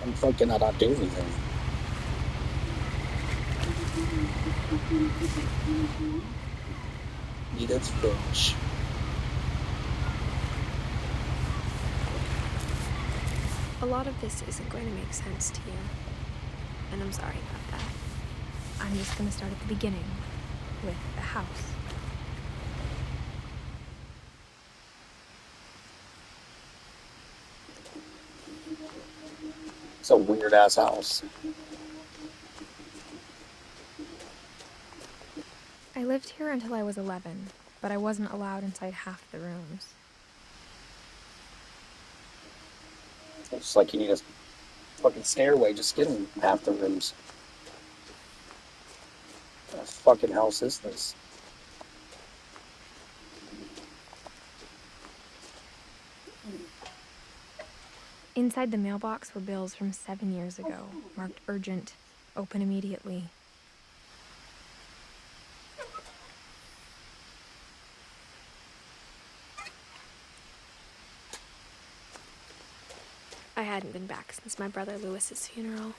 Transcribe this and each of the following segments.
I'm fucking not doing anything. Edith Finch. A lot of this isn't going to make sense to you, and I'm sorry about that. I'm just going to start at the beginning, with the house. It's a weird ass house. I lived here until I was 11, but I wasn't allowed inside half the rooms. It's like you need a fucking stairway just getting half the rooms. What fucking house is this? Inside the mailbox were bills from 7 years ago, marked urgent, open immediately. I hadn't been back since my brother Lewis's funeral.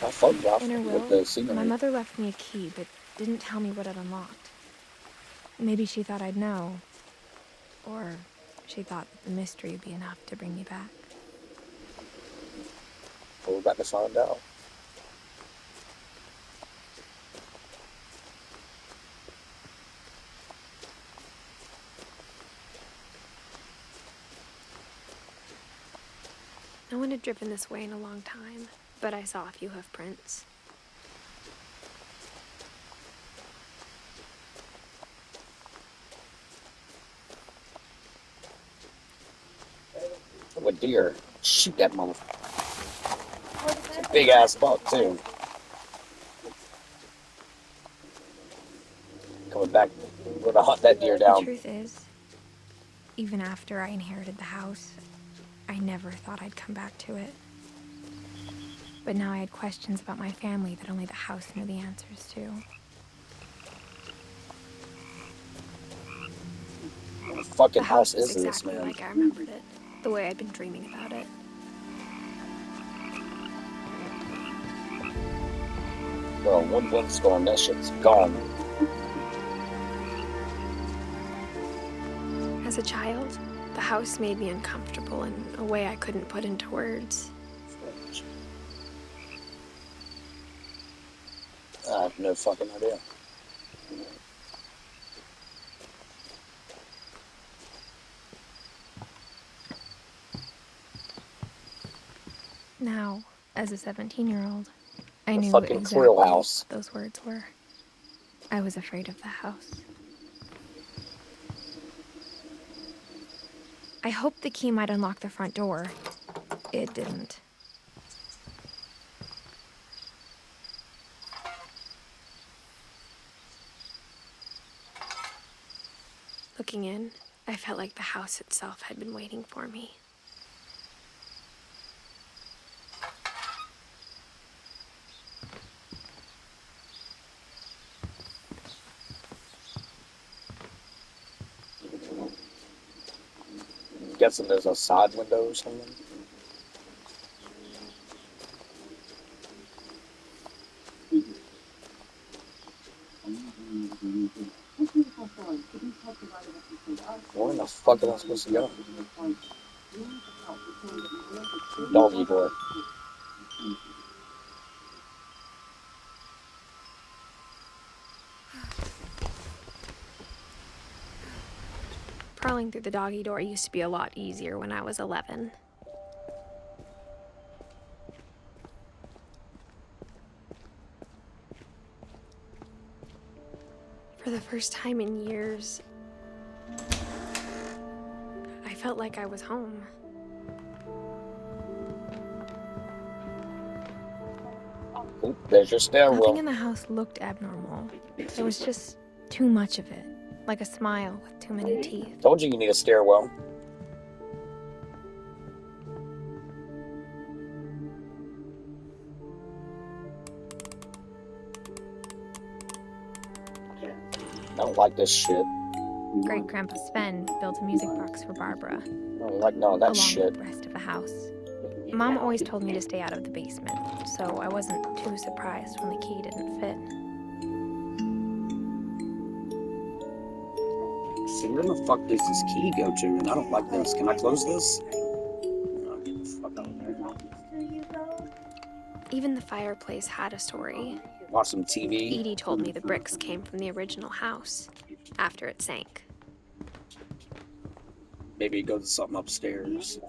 I fucked off In her with will, the my scenery. mother left me a key, but didn't tell me what it unlocked. Maybe she thought I'd know, or she thought that the mystery would be enough to bring me back. We're about to find out. No one had driven this way in a long time, but I saw a few hoof prints. Oh, a deer. Shoot that motherfucker. It's a big ass buck too. Coming back, we're gonna hunt that deer The down. truth is, even after I inherited the house, I never thought I'd come back to it. But now I had questions about my family that only the house knew the answers to. What the fucking The house house was is this, exactly man? like I remembered it, the way I'd been dreaming about it. Bro, one windstorm, that shit's gone. As a child, the house made me uncomfortable in a way I couldn't put into words. I have no fucking idea. Now, as a 17-year-old, I The knew fucking Krill exactly house. what those words were. I was afraid of the house. I hoped the key might unlock the front door. It didn't. Looking in, I felt like the house itself had been waiting for me. Guessing there's a side window or something. Where in the fuck am I supposed to go? Doggy door. Crawling through the doggy door used to be a lot easier when I was 11. For the first time in years, I felt like I was home. Oop, there's your Nothing stairwell. in the house looked abnormal. There was just too much of it, like a smile with too many teeth. Told you need a stairwell. don't like this shit. Great Grandpa Sven built a music box for Barbara, I don't like none of that along shit. with the rest of the house. Mom always told me to stay out of the basement, so I wasn't too surprised when the key didn't fit. So where the fuck does this key go to? And I don't like this. Can I close this? No, get the fuck out of there. Even the fireplace had a story. Watch some TV. Edie told me the bricks came from the original house, after it sank. Maybe go to something upstairs.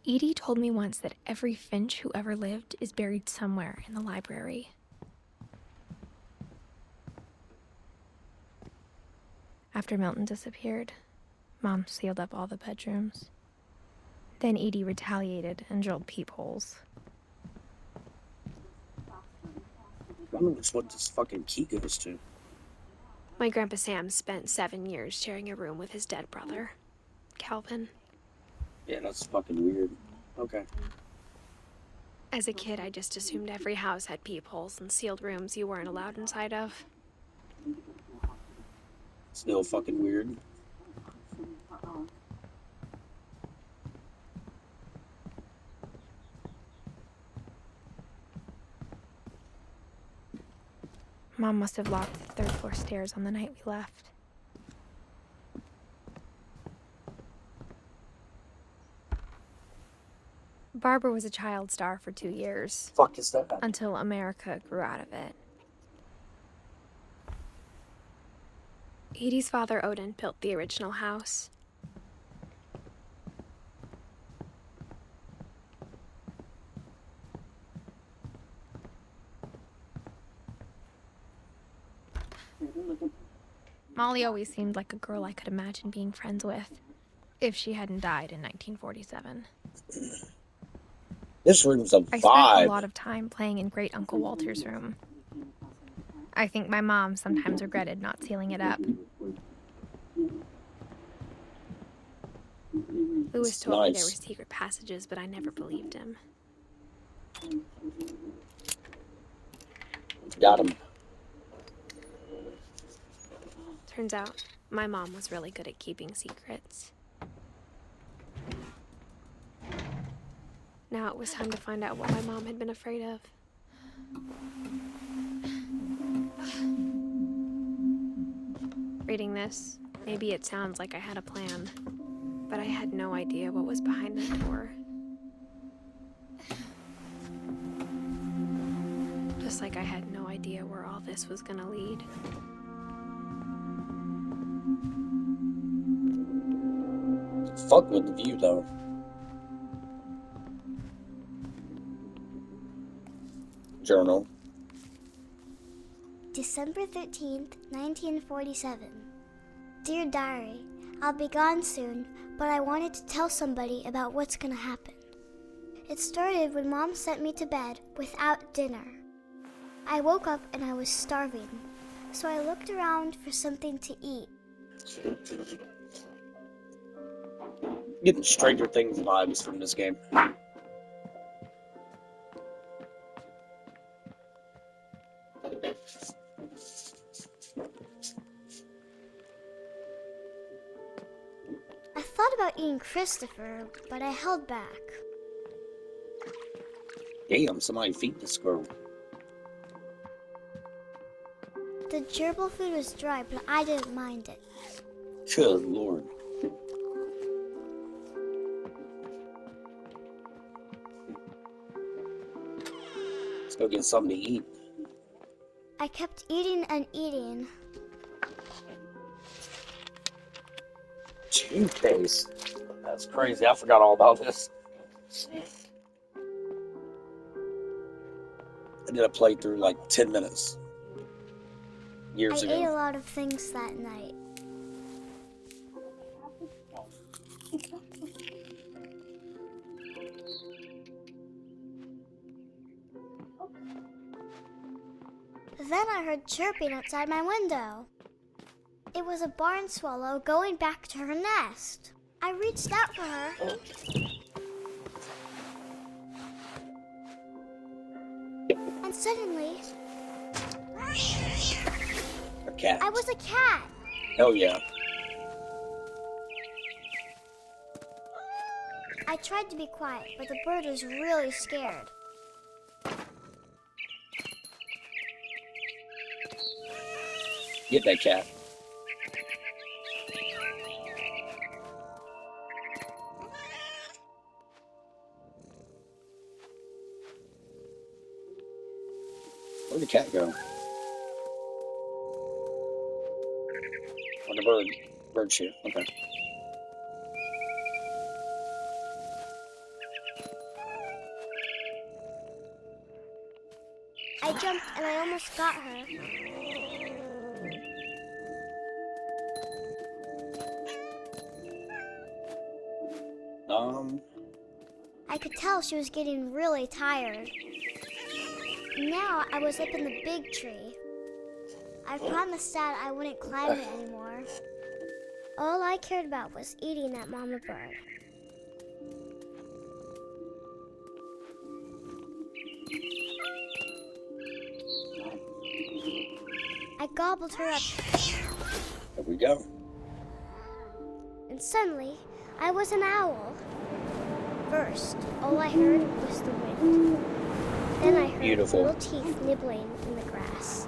Edie told me once that every Finch who ever lived is buried somewhere in the library. After Milton disappeared, Mom sealed up all the bedrooms. Then Edie retaliated and drilled peepholes. I don't know what this fucking key goes to. My Grandpa Sam spent 7 years sharing a room with his dead brother, Calvin. Yeah, that's fucking weird. Okay. As a kid, I just assumed every house had peepholes and sealed rooms you weren't allowed inside of. Still fucking weird. Mom must have locked the third floor stairs on the night we left. Barbara was a child star for 2 years, Fuck is that? until America grew out of it. Edie's father, Odin, built the original house. Molly always seemed like a girl I could imagine being friends with, if she hadn't died in 1947. This room's a I spent vibe. a lot of time playing in Great Uncle Walter's room. I think my mom sometimes regretted not sealing it up. Lewis told me there were secret passages, but I never believed him. Got him. Turns out, my mom was really good at keeping secrets. Now it was time to find out what my mom had been afraid of. Reading this, maybe it sounds like I had a plan, but I had no idea what was behind that door. Just like I had no idea where all this was gonna lead. Fuck with the view though. Journal. December 13th, 1947. Dear Diary, I'll be gone soon, but I wanted to tell somebody about what's gonna happen. It started when Mom sent me to bed without dinner. I woke up and I was starving, so I looked around for something to eat. Getting Stranger Things vibes from this game. I thought about eating Christopher, but I held back. Damn, somebody feed this girl. The gerbil food was dry, but I didn't mind it. Good lord. Let's go get something to eat. I kept eating and eating. Toothpaste. That's crazy. I forgot all about this. I did a playthrough like 10 minutes. Years I ago. ate a lot of things that night. Then I heard chirping outside my window. It was a barn swallow going back to her nest. I reached out for her. And suddenly, A cat. I was a cat. Hell yeah. I tried to be quiet, but the bird was really scared. Get that cat. Where'd the cat go? Oh, the bird. Bird shit. Okay. I jumped and I almost got her. I could tell she was getting really tired. Now I was up in the big tree. I promised Dad I wouldn't climb it anymore. All I cared about was eating that mama bird. I gobbled her up. There we go. And suddenly, I was an owl. First, all I heard was the wind. Then I heard Beautiful. little teeth nibbling in the grass.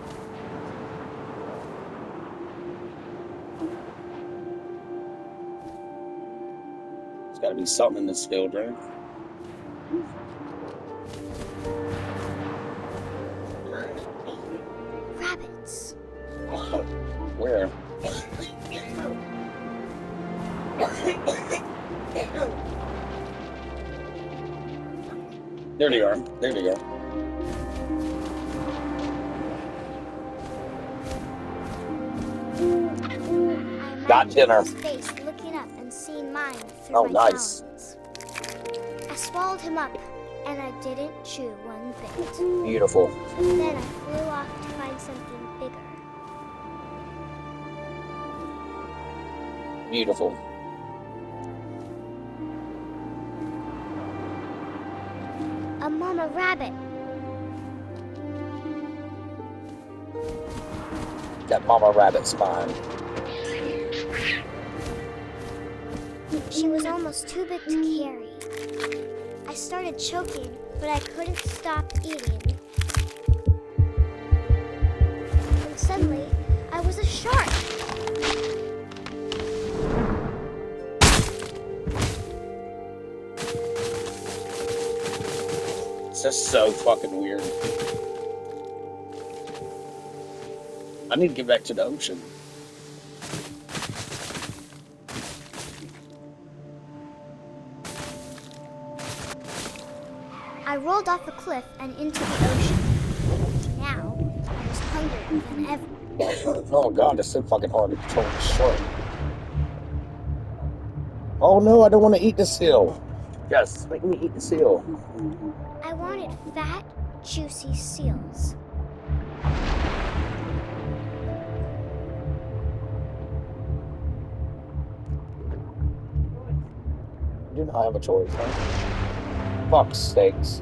There's got to be something in this field, right? Rabbits. Where? There they are. There they go. I Got imagined dinner. his face looking up and seeing mine through Oh, my nice. talons. I swallowed him up, and I didn't chew one bit. Beautiful. Then I flew off to find something bigger. Beautiful. A mama rabbit. That mama rabbit's mine. She was almost too big to carry. I started choking, but I couldn't stop eating. And suddenly, I was a shark. It's just so fucking weird. I need to get back to the ocean. I rolled off a cliff and into the ocean. Now, I was hungrier than ever. Oh god, it's so fucking hard to control the shark. Oh no, I don't want to eat the seal. Yes, make me eat the seal. I wanted fat, juicy seals. Do not have a choice, huh? Fuck steaks.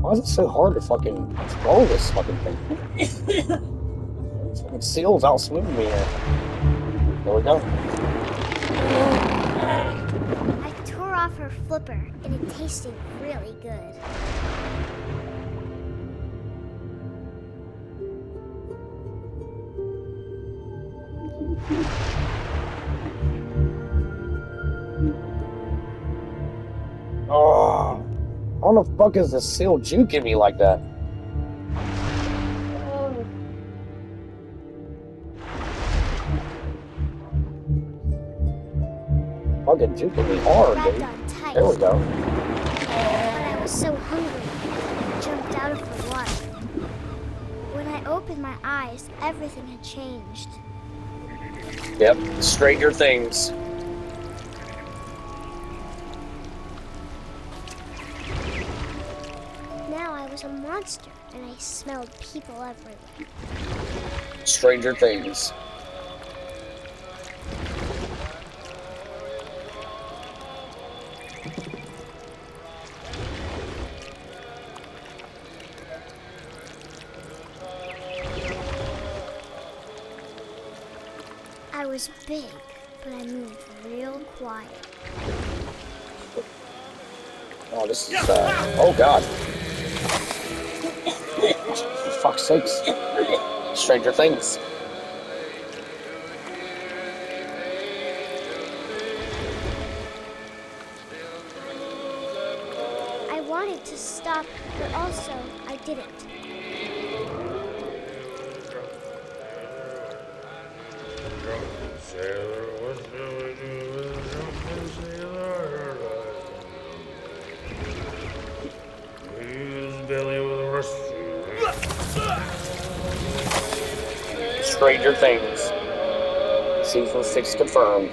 Why is it so hard to fucking control this fucking thing? These fucking seals out swimming me here. There we go. I tore off her flipper, and it tasted really good. Oh, how the fuck is the seal juking me like that? Fucking juking me hard, Grabbed dude. on tight, There we go. but I was so hungry, I jumped out of the water. When I opened my eyes, everything had changed. Yep, Stranger Things. Now I was a monster, and I smelled people everywhere. Stranger Things. I was big, but I moved real quiet. Oh, this is, oh God. For fuck's sakes. Stranger Things. I wanted to stop, but also I didn't. Stranger Things. Season 6 confirmed.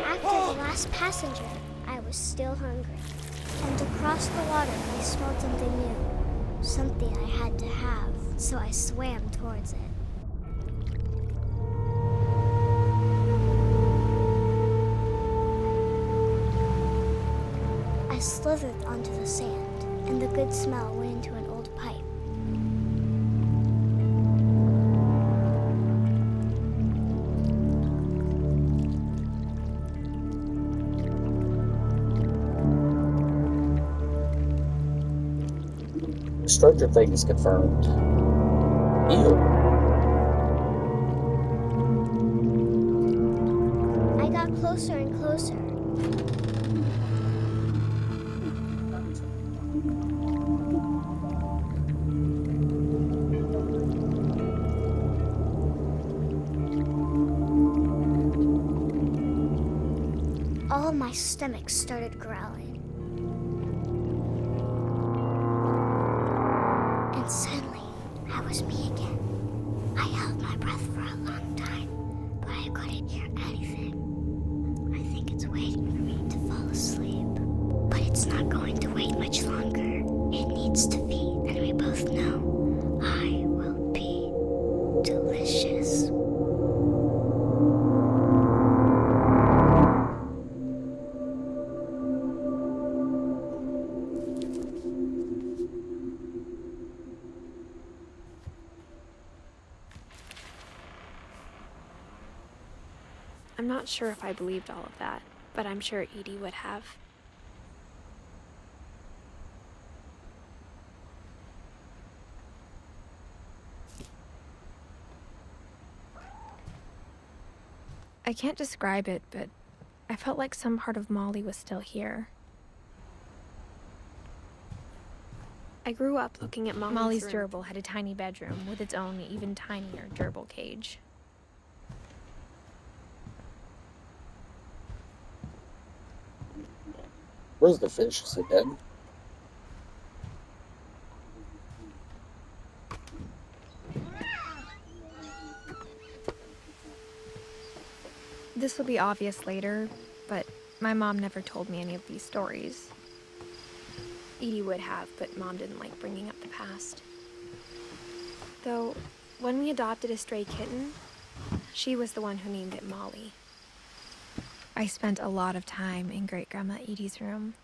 After the last passenger, I was still hungry. And across the water, I smelled something new. Something I had to have, so I swam towards it. I slithered onto the sand, and the good smell went into an old pipe. Stranger Things confirmed. Ew. I got closer and closer. All my stomach started growling. And suddenly, I was me again. I held my breath for a long time, but I couldn't hear anything. I think it's waiting for me to fall asleep. But it's not going to wait much longer. It needs to feed, and we both know I will be delicious. I'm not sure if I believed all of that, but I'm sure Edie would have. I can't describe it, but I felt like some part of Molly was still here. I grew up looking at Molly's gerbil had a tiny bedroom with its own even tinier gerbil cage. Where's the fish? Is it dead? This will be obvious later, but my mom never told me any of these stories. Edie would have, but Mom didn't like bringing up the past. Though, when we adopted a stray kitten, she was the one who named it Molly. I spent a lot of time in Great-Grandma Edie's room.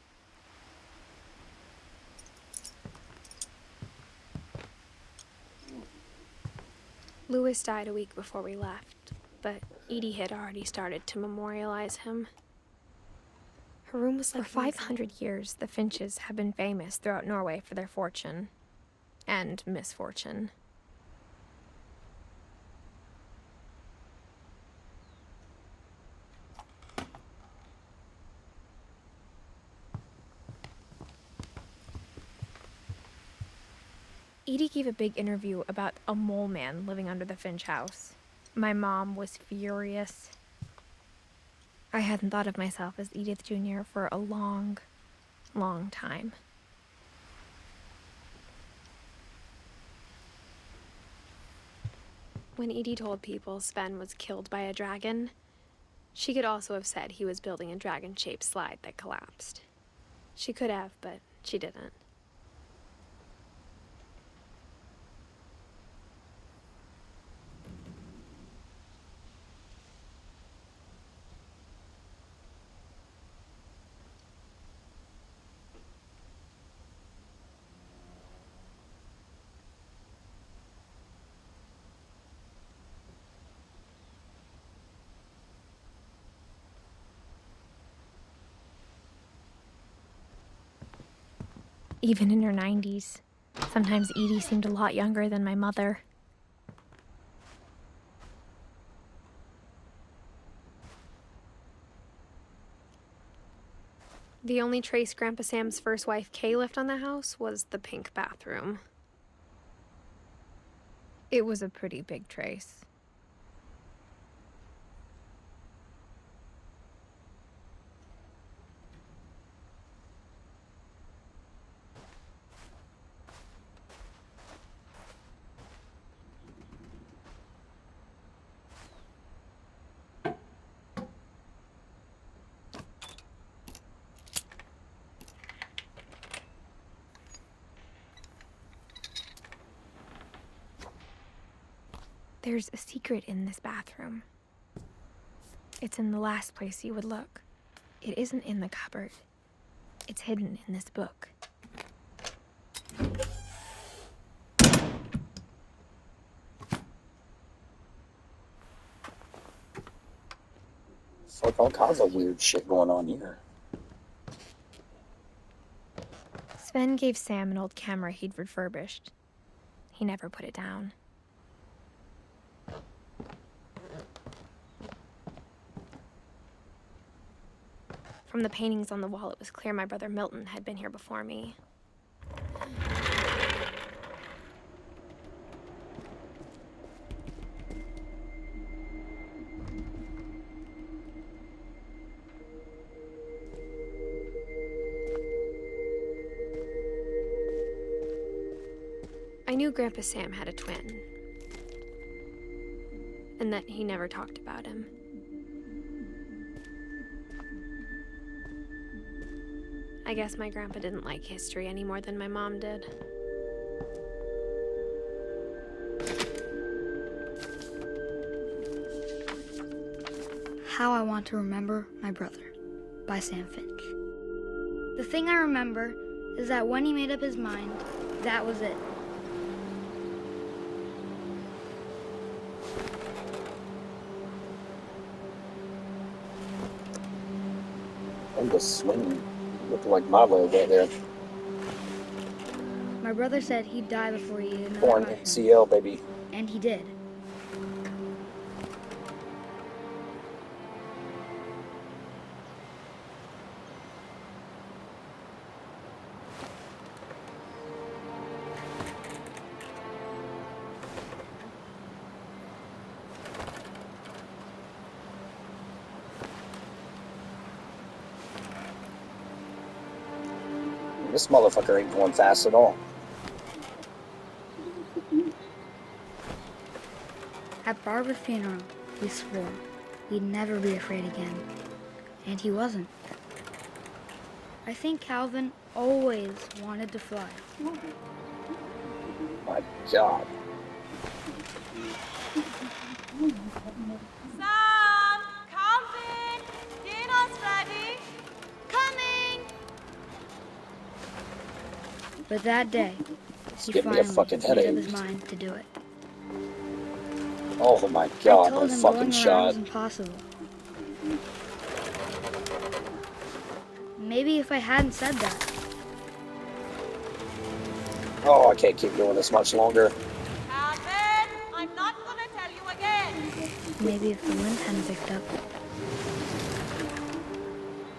Louis died a week before we left, but Edie had already started to memorialize him. Her room was like for 500 years, the Finches have been famous throughout Norway for their fortune and misfortune. Edie gave a big interview about a mole man living under the Finch house. My mom was furious. I hadn't thought of myself as Edith Jr. for a long, long time. When Edie told people Sven was killed by a dragon, she could also have said he was building a dragon-shaped slide that collapsed. She could have, but she didn't. Even in her 90s, sometimes Edie seemed a lot younger than my mother. The only trace Grandpa Sam's first wife Kay left on the house was the pink bathroom. It was a pretty big trace. There's a secret in this bathroom. It's in the last place you would look. It isn't in the cupboard. It's hidden in this book. It's like all kinds of weird shit going on here. Sven gave Sam an old camera he'd refurbished. He never put it down. From the paintings on the wall, it was clear my brother Milton had been here before me. I knew Grandpa Sam had a twin, and that he never talked about him. I guess my grandpa didn't like history any more than my mom did. How I Want to Remember My Brother by Sam Finch. The thing I remember is that when he made up his mind, that was it. I'm just swinging. Looked like my leg right there. My brother said he'd die before he ate another Born mushroom. CL, baby. And he did. This motherfucker ain't going fast at all. At Barbara's funeral, he swore he'd never be afraid again. And he wasn't. I think Calvin always wanted to fly. My God. Sam! Calvin! Dinner's ready! Coming! But that day, It's he giving me a finally fucking made up headache. his mind to do it. Oh my I God, told what a him fucking going around shot. was impossible. Maybe if I hadn't said that, Oh, I can't keep doing this much longer. Calvin! I'm not gonna tell you again! maybe if the wind hadn't picked up,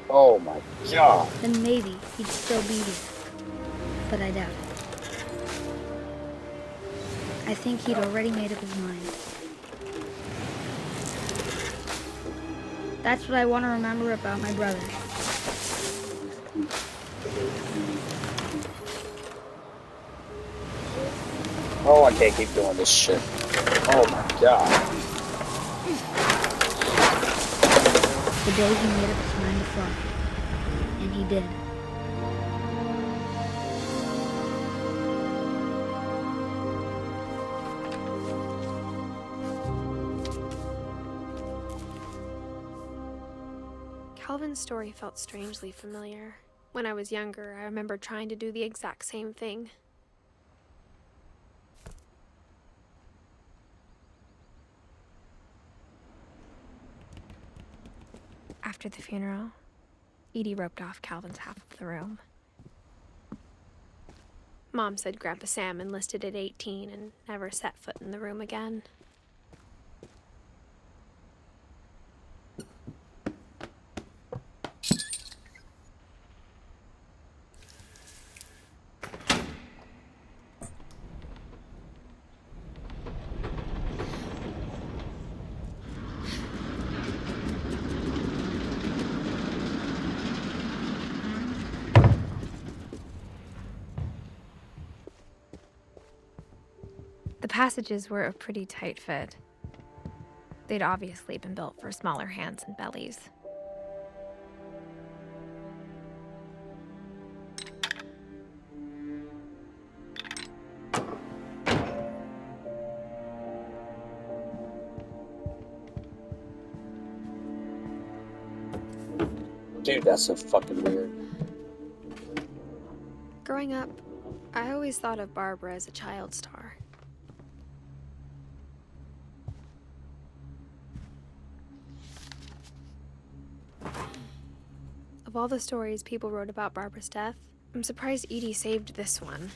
Oh my God. then maybe he'd still be here. But I doubt it. I think he'd already made up his mind. That's what I want to remember about my brother. Oh, I can't keep doing this shit. Oh my god. The day he made up his mind to fly. And he did. Calvin's story felt strangely familiar. When I was younger, I remember trying to do the exact same thing. After the funeral, Edie roped off Calvin's half of the room. Mom said Grandpa Sam enlisted at 18 and never set foot in the room again. The passages were a pretty tight fit. They'd obviously been built for smaller hands and bellies. Dude, that's so fucking weird. Growing up, I always thought of Barbara as a child star. Of all the stories people wrote about Barbara's death, I'm surprised Edie saved this one.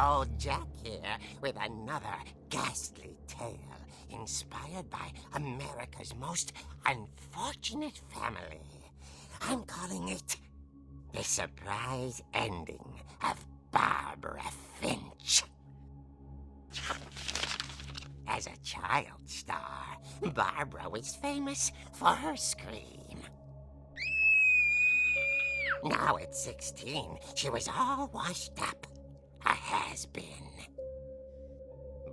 Old Jack here with another ghastly tale inspired by America's most unfortunate family. I'm calling it The Surprise Ending of Barbara Finch. As a child star, Barbara was famous for her scream. Now at 16, she was all washed up, a has-been.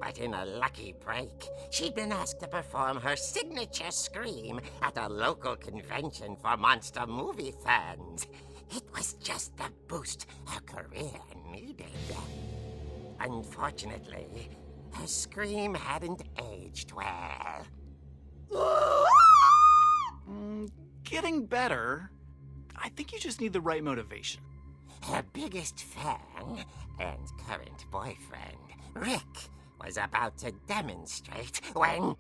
But in a lucky break, she'd been asked to perform her signature scream at a local convention for monster movie fans. It was just the boost her career needed. Unfortunately, her scream hadn't aged well. Getting better. I think you just need the right motivation. Her biggest fan and current boyfriend, Rick, was about to demonstrate when...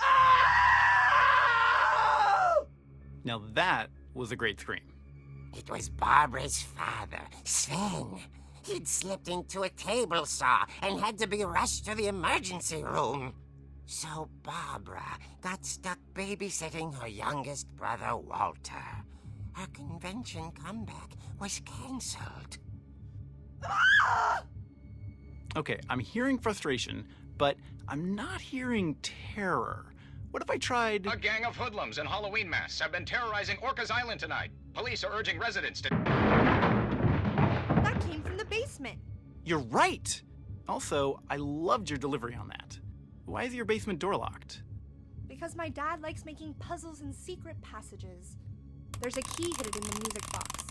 Now that was a great scream. It was Barbara's father, Sven. He'd slipped into a table saw and had to be rushed to the emergency room. So Barbara got stuck babysitting her youngest brother, Walter. Her convention comeback was canceled. Okay, I'm hearing frustration, but I'm not hearing terror. What if I tried... A gang of hoodlums in Halloween masks have been terrorizing Orcas Island tonight. Police are urging residents to... That came from the basement. You're right! Also, I loved your delivery on that. Why is your basement door locked? Because my dad likes making puzzles and secret passages. There's a key hidden in the music box.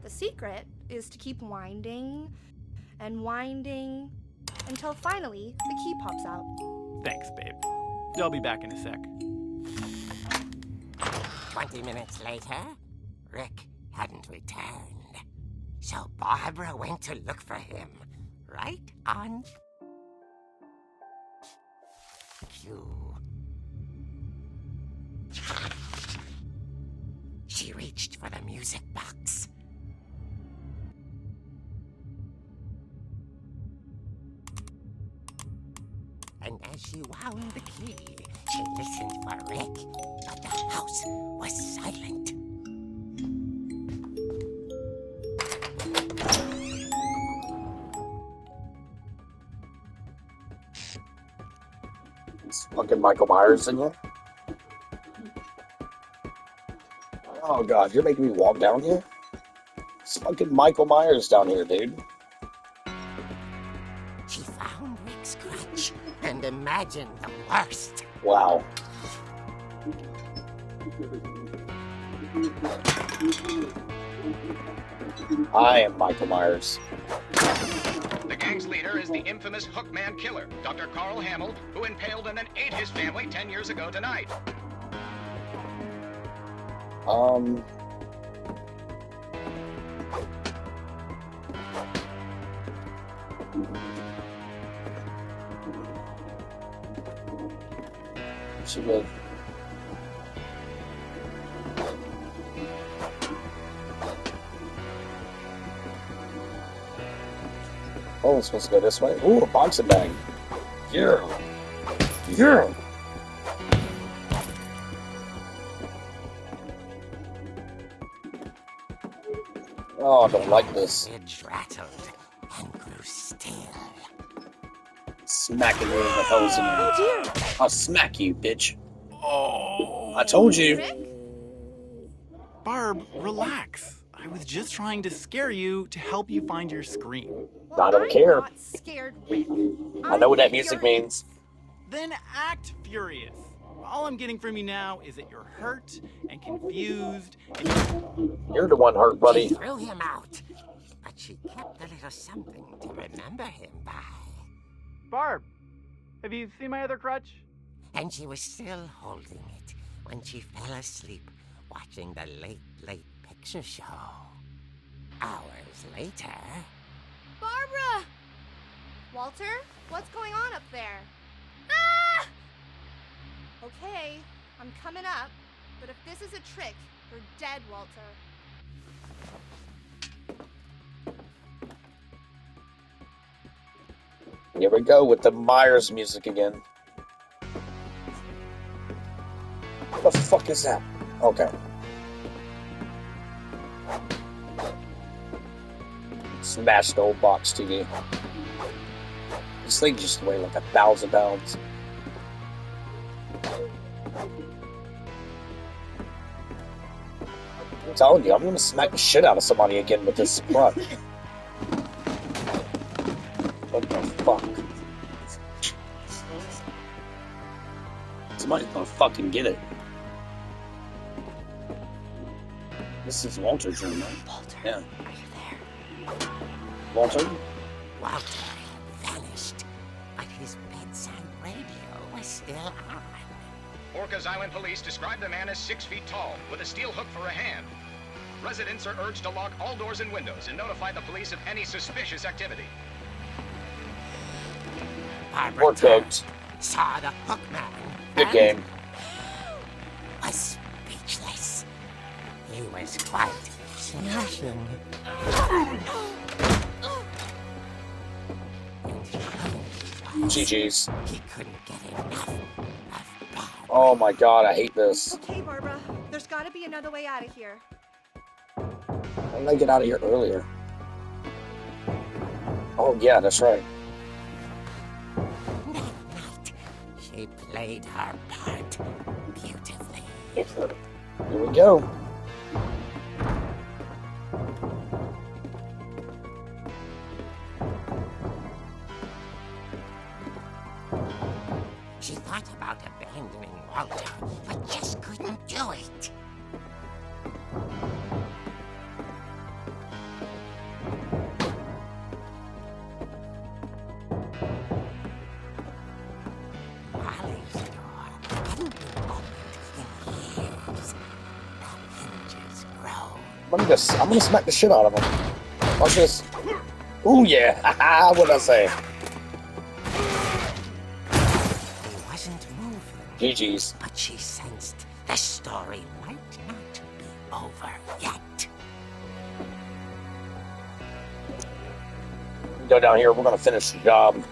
The secret is to keep winding and winding until finally the key pops out. Thanks, babe. I'll be back in a sec. 20 minutes later, Rick hadn't returned. So Barbara went to look for him, right on cue. She reached for the music box. And as she wound the key, she listened for Rick, but the house was silent. Is fucking Michael Myers in here? Oh god, you're making me walk down here? It's Fucking Michael Myers down here, dude. She found Rick's crutch and imagined the worst. Wow. I am Michael Myers. The gang's leader is the infamous Hookman killer, Dr. Carl Hamill, who impaled and then ate his family 10 years ago tonight. She would. Oh, it's supposed to go this way. Ooh, a boxing bag. Yeah. Yeah. Oh, I don't like this. Ridge rattled and grew still. Smacking me in the hose in Oh you. dear! I'll smack you, bitch. Oh. I told you. Rick? Barb, relax. I was just trying to scare you to help you find your scream. Well, I don't I'm care. not scared, Rick. I know what that I'm music furious. means. Then act furious. All I'm getting from you now is that you're hurt and confused and You're the one hurt, She buddy. threw him out, but she kept a little something to remember him by. Barb, have you seen my other crutch? And she was still holding it when she fell asleep watching the late picture show. Hours later... Barbara! Walter, what's going on up there? Ah! Okay, I'm coming up, but if this is a trick, you're dead, Walter. Here we go with the Myers music again. What the fuck is that? Okay. Smashed old box TV. This thing just weighed like 1,000 pounds. I'm telling you, I'm gonna smack the shit out of somebody again with this crutch. What the fuck? Somebody's gonna fucking get it. This is Walter's room, right? Walter, Yeah. are you there? Walter? Walter had vanished, but his bedside radio was still on. Orcas Island police describe the man as 6 feet tall, with a steel hook for a hand. Residents are urged to lock all doors and windows and notify the police of any suspicious activity. Barbara Poor folks. saw the hook man. Good and game. Was speechless. He was quite smashing. GG's. He couldn't get enough of Bob. Oh my god, I hate this. Okay, Barbara, there's gotta be another way out of here. Why didn't I get out of here earlier? Oh yeah, that's right. That night, she played her part beautifully. Here we go. She thought about abandoning Walter, but just couldn't do it. Molly's door hadn't been opened in years. The hinges groaned. I'm gonna smack the shit out of him. Watch this. Ooh yeah, haha, what'd I say? He wasn't moving, GG's. but she sensed the story might not be over yet. Go down here, we're gonna finish the job.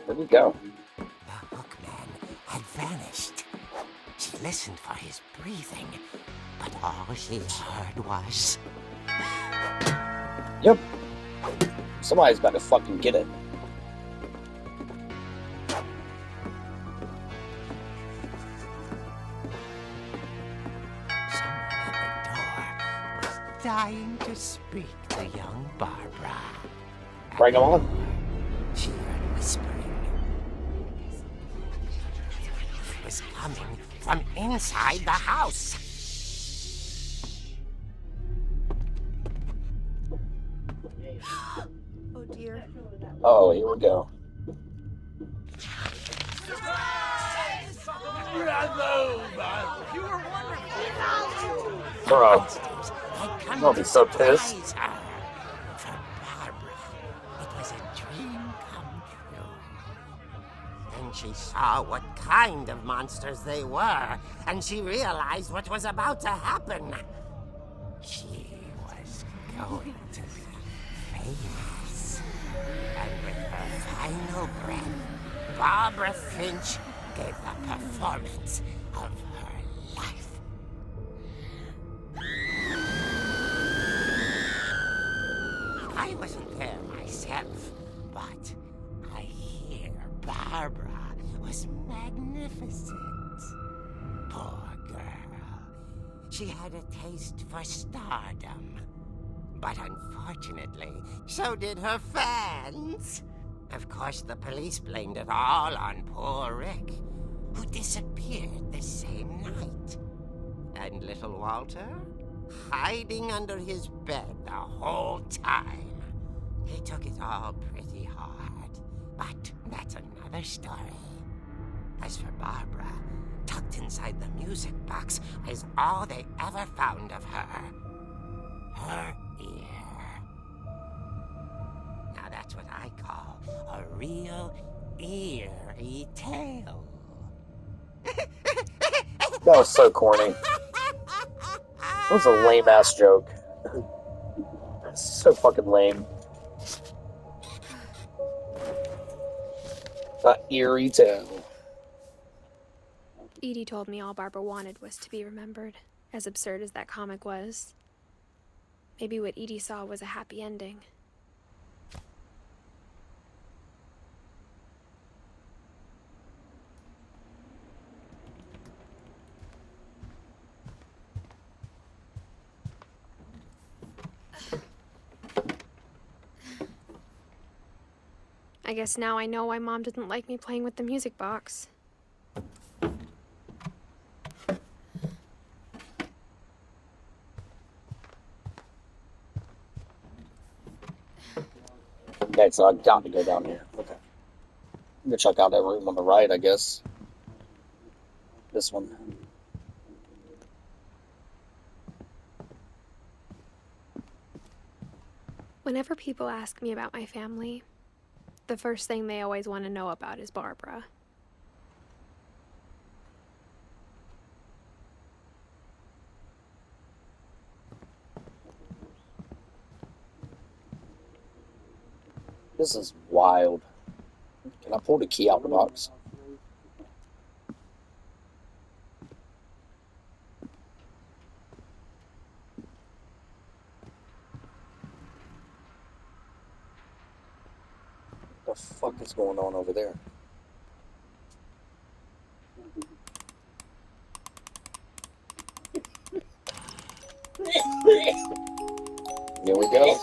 There we go. The hookman had vanished. She listened for his breathing, but all she heard was... Yep. Somebody's about to fucking get it. dying to speak to young Barbara. Bring him on. She heard whispering. It was coming from inside the house. Oh dear. Oh, here we go. Bro, I'm gonna be so pissed. Her. For Barbara, it was a dream come true. Then she saw what kind of monsters they were, and she realized what was about to happen. She was going to be famous. And with her final breath, Barbara Finch gave the performance of her life. I wasn't there myself, but I hear Barbara was magnificent. Poor girl. She had a taste for stardom. But unfortunately, so did her fans. Of course, the police blamed it all on poor Rick, who disappeared the same night. And little Walter? Hiding under his bed the whole time. He took it all pretty hard, but that's another story. As for Barbara, tucked inside the music box is all they ever found of her. Her ear. Now that's what I call a real eerie tale. That was so corny. That was a lame-ass joke. That's so fucking lame. An eerie tale. Edie told me all Barbara wanted was to be remembered, as absurd as that comic was. Maybe what Edie saw was a happy ending. I guess now I know why Mom didn't like me playing with the music box. Okay, so I've got to go down here. Okay. I'm gonna check out that room on the right, I guess. This one. Whenever people ask me about my family, the first thing they always want to know about is Barbara. This is wild. Can I pull the key out of the box? What the fuck is going on over there? Here we go.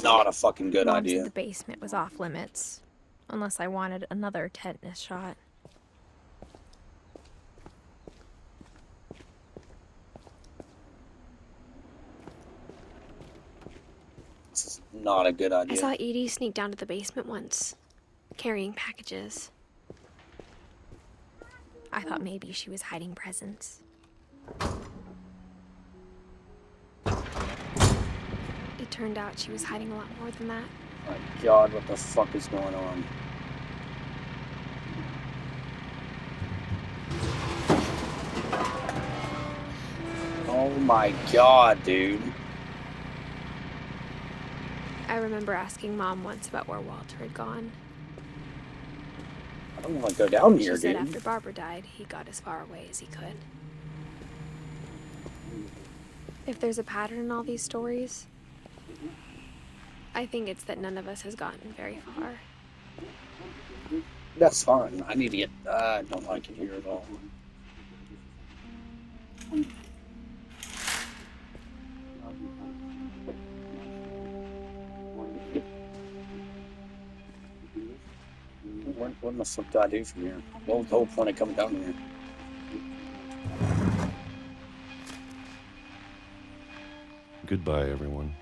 Not a fucking good Mom idea. said the basement was off limits, unless I wanted another tetanus shot. This is not a good I idea. saw Edie sneak down to the basement once, carrying packages. I thought maybe she was hiding presents. It turned out she was hiding a lot more than that. My God, what the fuck is going on? Oh my God, dude. I remember asking Mom once about where Walter had gone. I don't want to go down She here, said dude. after Barbara died, he got as far away as he could. If there's a pattern in all these stories, I think it's that none of us has gotten very far. That's fine. I need to get. I don't like it here at all. What the fuck do I do from here? What was the whole point of coming down here? Goodbye, everyone.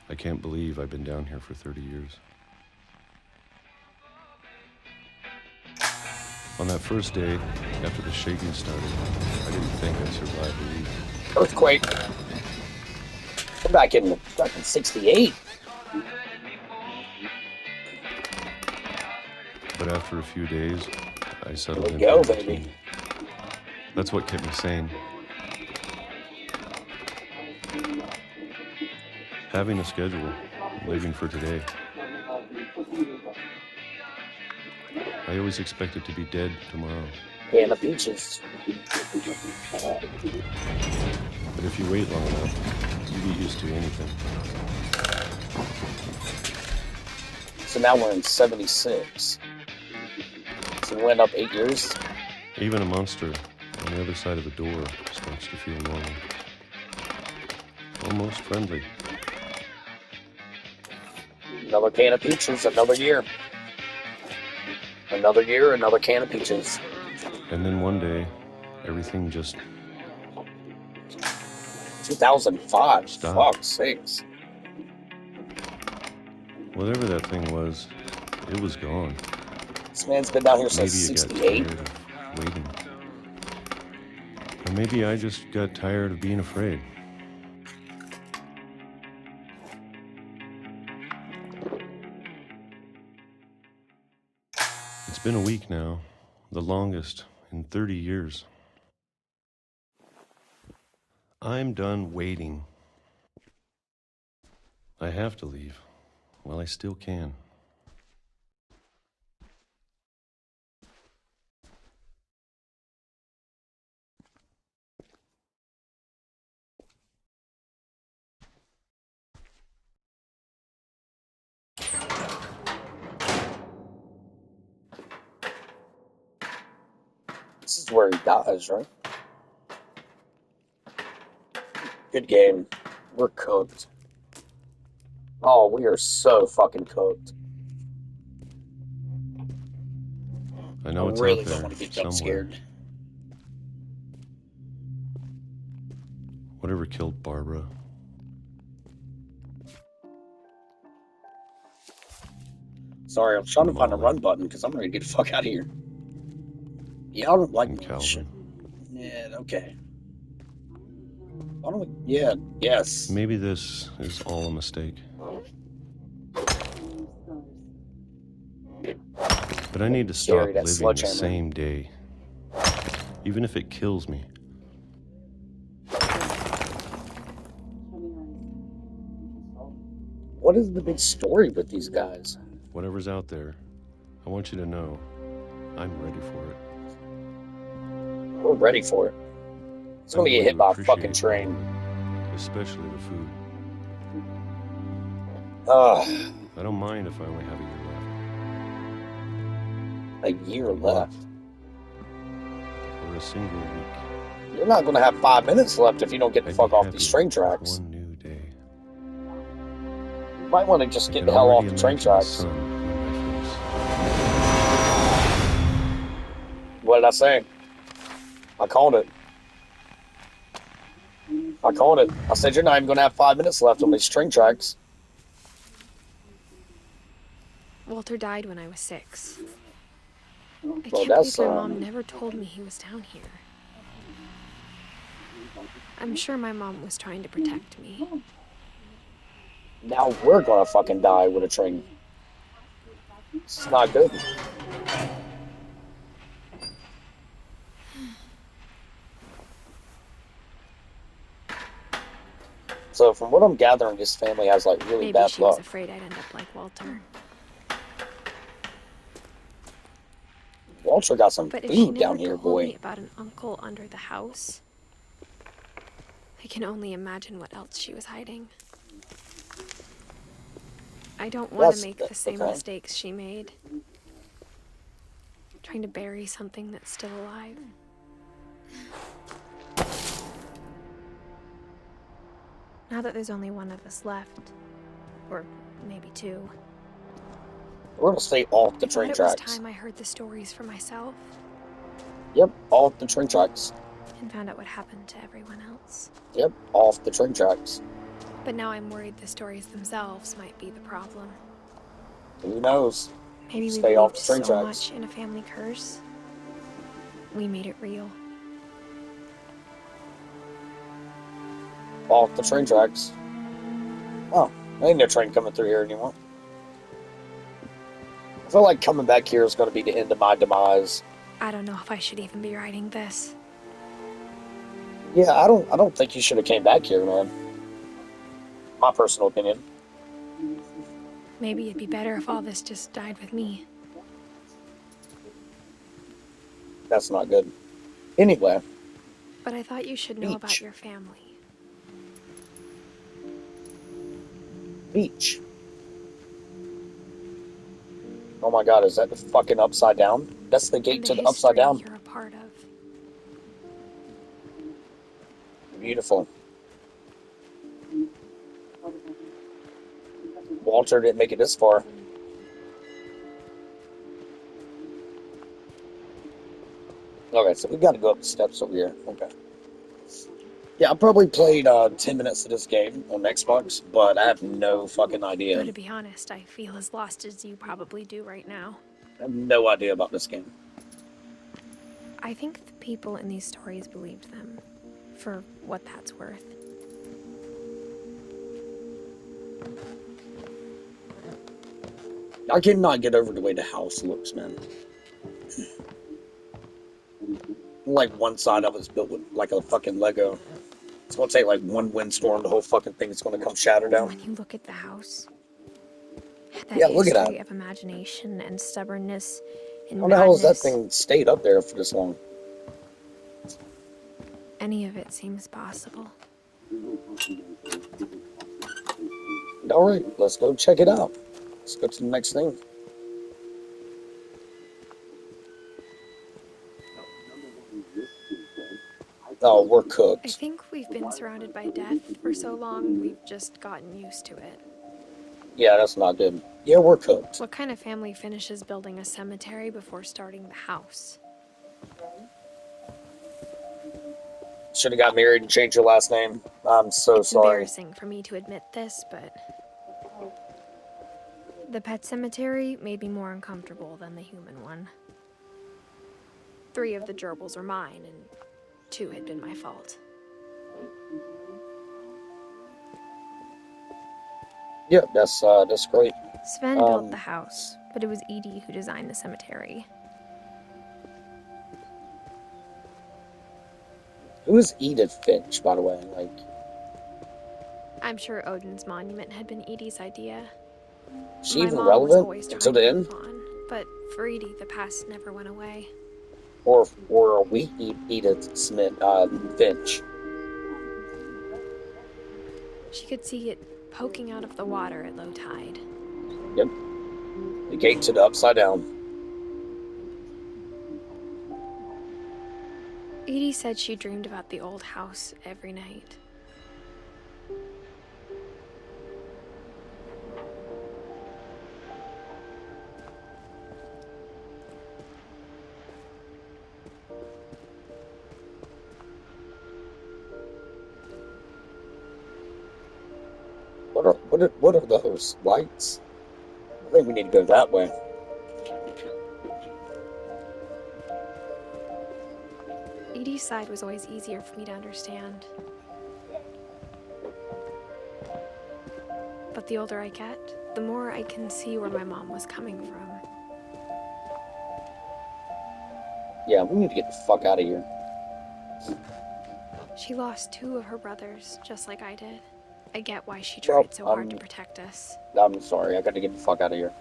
I can't believe I've been down here for 30 years. On that first day, after the shaking started, I didn't think I'd survive a week. Earthquake. I'm back in 68. But after a few days, I settled There we into go, a baby. routine. That's what kept me sane. Having a schedule, living for today. I always expected to be dead tomorrow. Can of peaches. But if you wait long enough, you get used to anything. So now we're in 76. So we went up 8 years. Even a monster on the other side of the door starts to feel normal. Almost friendly. Another can of peaches, another year. Another year, another can of peaches. And then one day, everything just 2005. Stop. Fuck sakes. whatever that thing was, it was gone. This man's been down here Maybe since it got 68. tired of waiting. Or maybe I just got tired of being afraid. It's been a week now, the longest in 30 years. I'm done waiting. I have to leave while I still can. This is where he dies, right? Good game. We're cooked. Oh, we are so fucking cooked. I know I it's really out don't there want to get jump somewhere. scared. Whatever killed Barbara. Sorry, I'm trying to find a Molly. run button because I'm ready to get the fuck out of here. Yeah, I don't like And this shit. Calvin. Yeah, okay. Why don't we? Yeah, yes. Maybe this is all a mistake. But I need to stop Scary, that living the sledgehammer. same day. Even if it kills me. What is the big story with these guys? Whatever's out there, I want you to know I'm ready for it. We're ready for it. It's gonna I'm get going hit to by a appreciate fucking train. all of it, especially the food. Ugh, I don't mind if I only have a year a year left. left. Or a single week. You're not gonna have 5 minutes left if you don't get the I'd fuck be off happy these train with tracks. one new day. You might want to just I get can the hell off already the train imagine the tracks. sun on my face. What did I say? I called it. I called it. I said you're not even gonna have 5 minutes left on these train tracks. Walter died when I was 6. I Well, can't that's, believe my mom never told me he was down here. I'm sure my mom was trying to protect me. Now we're gonna fucking die with a train. This is not good. So from what I'm gathering, this family has like really Maybe bad she was luck. afraid I'd end up like Walter. Walter got some But if she food never down here, told boy. me about an uncle under the house, I can only imagine what else she was hiding. I don't want to make the same okay. mistakes she made. Trying to bury something that's still alive. Now that there's only one of us left, or maybe two, We're gonna stay off the I train thought it was tracks. time I heard the stories for myself Yep, off the train tracks. and found out what happened to everyone else. Yep, off the train tracks. But now I'm worried the stories themselves might be the problem. Who knows? Maybe we Stay off believed the train so tracks. much in a family curse. We made it real. Off the train tracks. Oh, ain't no train coming through here anymore. I feel like coming back here is going to be the end of my demise. I don't know if I should even be writing this. Yeah, I don't think you should have came back here, man. My personal opinion. Maybe it'd be better if all this just died with me. That's not good. Anyway, But I thought you should know about Beach. your family. beach. Oh my god, is that the fucking upside down? That's the gate And to the the upside history down. you're a part of. Beautiful. Walter didn't make it this far. Okay, so we got to go up the steps over here. Okay. Yeah, I probably played 10 minutes of this game on Xbox, but I have no fucking idea. Though to be honest, I feel as lost as you probably do right now. I have no idea about this game. I think the people in these stories believed them, for what that's worth. I cannot get over the way the house looks, man. Like one side of it's built with like a fucking Lego. It's gonna take like one windstorm, the whole fucking thing is gonna come shatter down. When you look at the house, that Yeah, look at history that. of imagination and stubbornness and How the hell has that madness, thing stayed up there for this long? any of it seems possible. Alright, let's go check it out. Let's go to the next thing. Oh, we're I cooked. think we've been surrounded by death for so long, we've just gotten used to it. Yeah, that's not good. Yeah, we're cooked. What kind of family finishes building a cemetery before starting the house? Should have got married and changed your last name. I'm so It's sorry. embarrassing for me to admit this, but the pet cemetery made me more uncomfortable than the human one. 3 of the gerbils are mine, and 2 had been my fault. Yeah, that's great. Sven built the house, but it was Edie who designed the cemetery. Who is Edith Finch, by the way? Like, I'm sure Odin's monument had been Edie's idea. is she My even mom was relevant always trying until the to end? move on, but for Edie, the past never went away. Or are we Edith Smith Finch? She could see it poking out of the water at low tide. Yep. The gate to the upside down. Edie said she dreamed about the old house every night. What are those lights? I think we need to go that way. Edie's side was always easier for me to understand. But the older I get, the more I can see where my mom was coming from. Yeah, we need to get the fuck out of here. She lost 2 of her brothers, just like I did. I get why she tried so hard to protect us. I'm sorry, I gotta get the fuck out of here.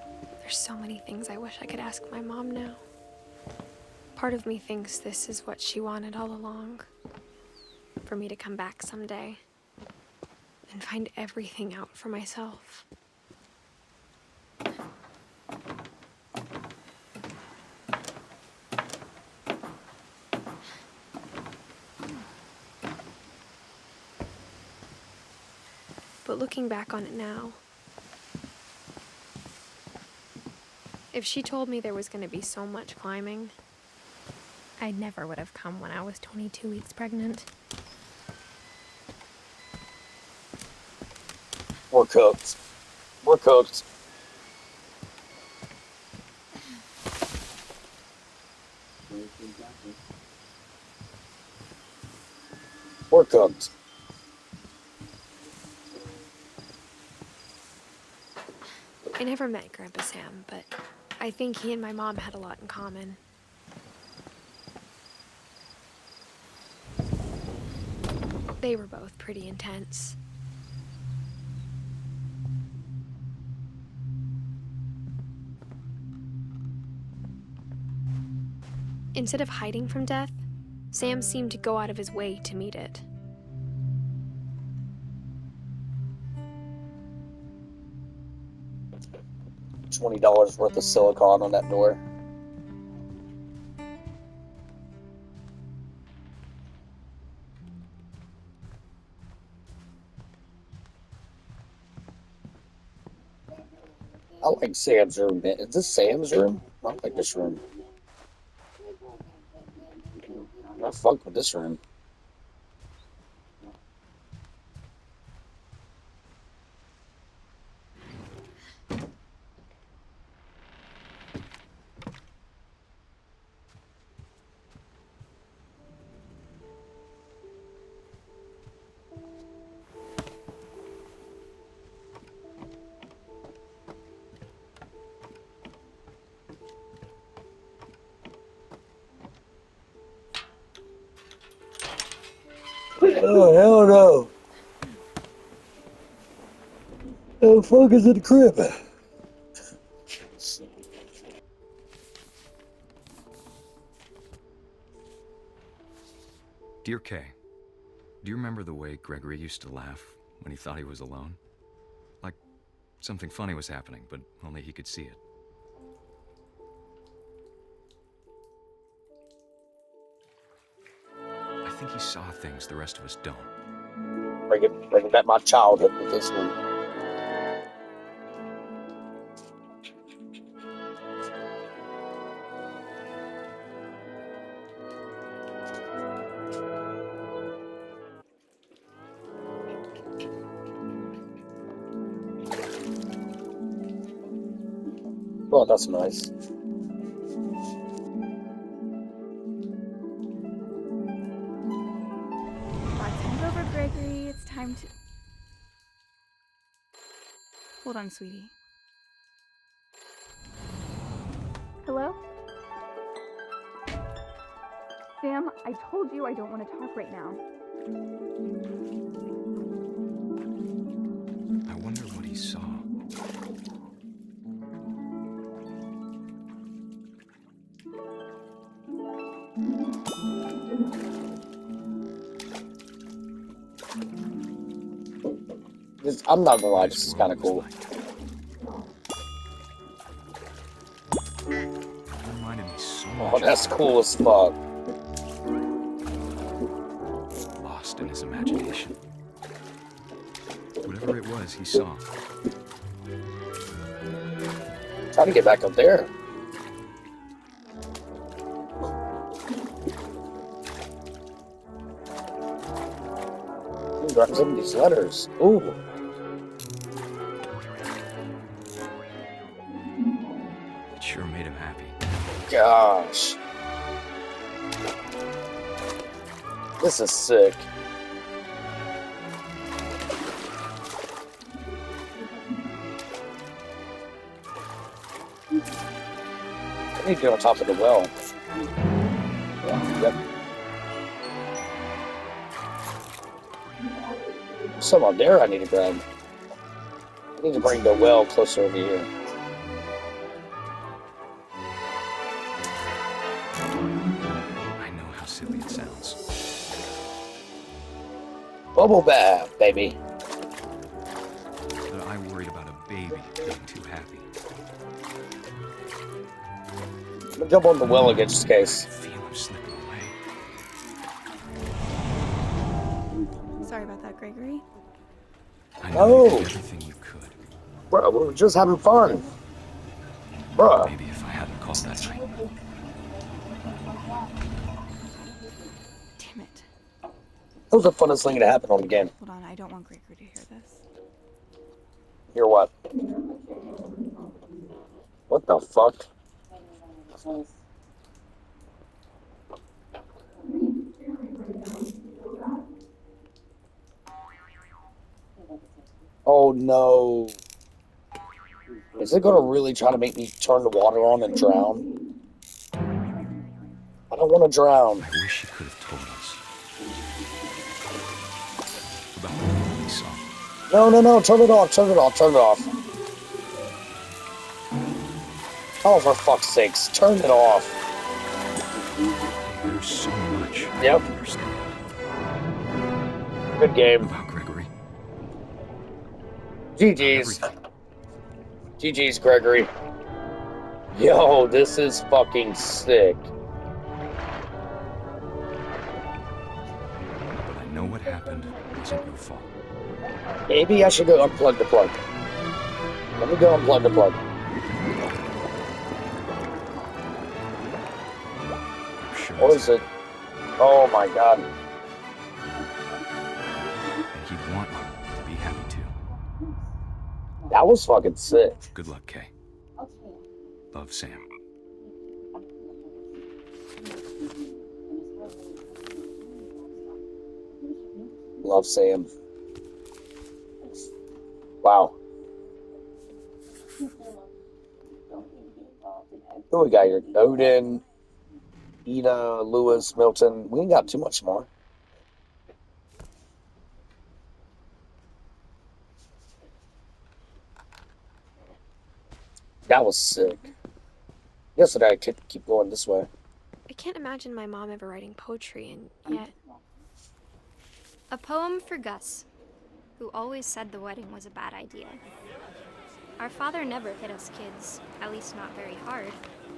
There's so many things I wish I could ask my mom now. Part of me thinks this is what she wanted all along. For me to come back someday and find everything out for myself. But looking back on it now, if she told me there was going to be so much climbing, I never would have come when I was 22 weeks pregnant. We're cooked. We're cooked. We're cooked. I never met Grandpa Sam, but I think he and my mom had a lot in common. They were both pretty intense. Instead of hiding from death, Sam seemed to go out of his way to meet it. $20 worth of silicone on that door. I like Sam's room. Is this Sam's room? I like this room. I fuck with this room. Oh, hell no. The fuck is in the crib? Dear Kay, do you remember the way Gregory used to laugh when he thought he was alone? Like something funny was happening, but only he could see it. I think he saw things the rest of us don't. Bringing back my childhood with this one. Oh, that's nice. Bartend over, Gregory. It's time to... Hold on, sweetie. Hello? Sam, I told you I don't want to talk right now. I wonder what he saw. I'm not gonna lie, this is kind of cool. Reminded me so Oh, much. that's cool as fuck. Lost in his imagination. Whatever it was, he saw. Trying to get back up there. Grab some of these letters. Ooh. It sure made him happy. Gosh. This is sick. What are you doing on top of the well? Yep. Some up there I need to grab. I need to bring the well closer over here. silly it sounds. Bubble bath, baby. But I worried about a baby being too happy. I'm gonna jump on the well again, just in case. I feel him slipping away. Sorry about that, Gregory. I know you did everything you could. Bro, we were just having fun. Bruh. Maybe if I hadn't called that night. Damn it. That was the funnest thing to happen on the game. Hold on, I don't want Gregory to hear this. Hear what? What the fuck? Oh no. Is it gonna really try to make me turn the water on and drown? I don't want to drown. I wish you could have told us about the thing we saw. No, turn it off, turn it off, turn it off. Oh, for fuck's sakes, turn it off. There's so much I Yep. don't understand Good game. about Gregory. GG's. GG's, Gregory. Yo, this is fucking sick. But I know what happened wasn't your fault. Maybe I should go unplug the plug. Let me go unplug the plug. I'm sure Or is it? Oh my god. And he'd want you to be happy too. That was fucking sick. Good luck, Kay. Love, Sam. Love Sam. Wow. Who we got here? Odin, Ida, Lewis, Milton. We ain't got too much more. That was sick. Yesterday I could keep going this way. I can't imagine my mom ever writing poetry, and yet... A poem for Gus, who always said the wedding was a bad idea. Our father never hit us kids, at least not very hard,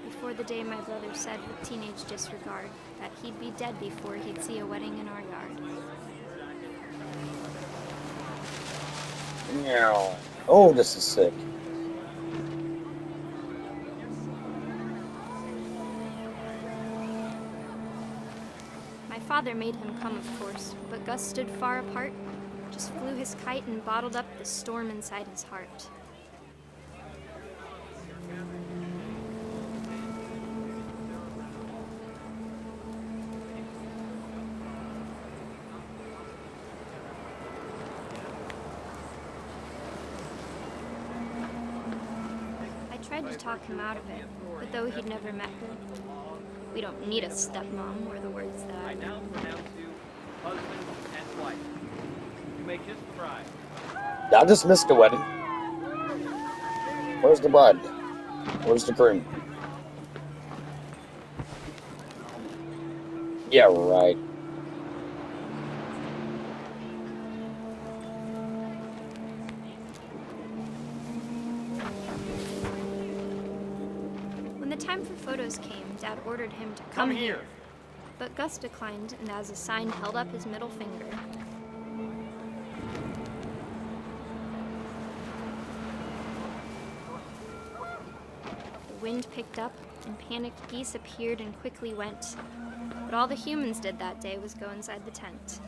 before the day my brother said with teenage disregard that he'd be dead before he'd see a wedding in our yard. Meow. Oh, this is sick. My father made him come, of course, but Gus stood far apart, just flew his kite and bottled up the storm inside his heart. I tried to talk him out of it, but though he'd never met her, we don't need a stepmom, were the words that I now pronounce you husband and wife. You may kiss the bride. I just missed the wedding. Where's the bride? Where's the groom? Yeah, right. When the time for photos came, Dad ordered him to come here. But Gus declined, and as a sign held up his middle finger. The wind picked up, and panicked geese appeared and quickly went. But all the humans did that day was go inside the tent.